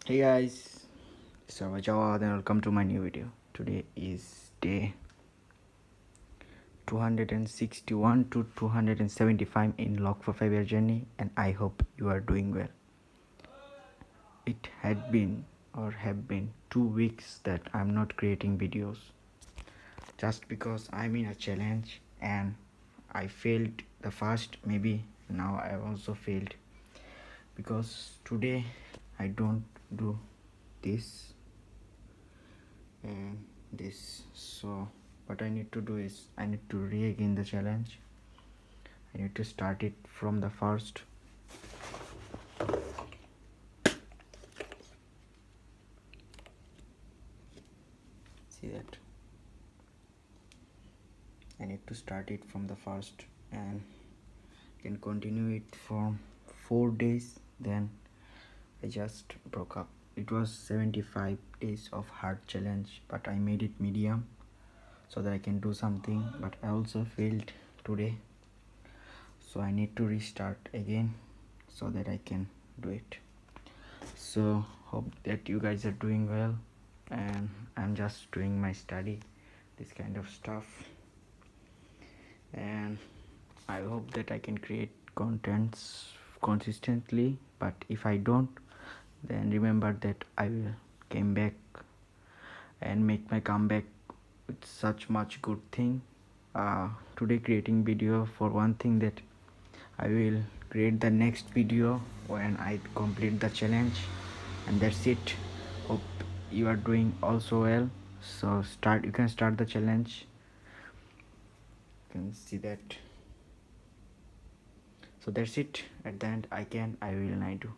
Hey guys, it's Jawad and welcome to my new video. Today is day 261 to 275 in Log for 5 Year journey, and I hope you are doing well. It had been or have been 2 weeks that I'm not creating videos just because I'm in a challenge and I failed the first, maybe now I also failed because today I don't do this and this. So what I need to do is I need to re-again the challenge. I need to start it from the first. See that I need to start it from the first and can continue it for 4 days. Then I just broke up. It was 75 days of hard challenge, but I made it medium so that I can do something, but I also failed today, so I need to restart again so that I can do it. So hope that you guys are doing well, and I'm just doing my study, this kind of stuff, and I hope that I can create contents consistently. But if I don't, then remember that I will come back and make my comeback with such much good thing. Today creating video for one thing, that I will create the next video when I complete the challenge, and that's it. Hope you are doing also well. So you can start the challenge. You can see that. So that's it. At the end I will and I do.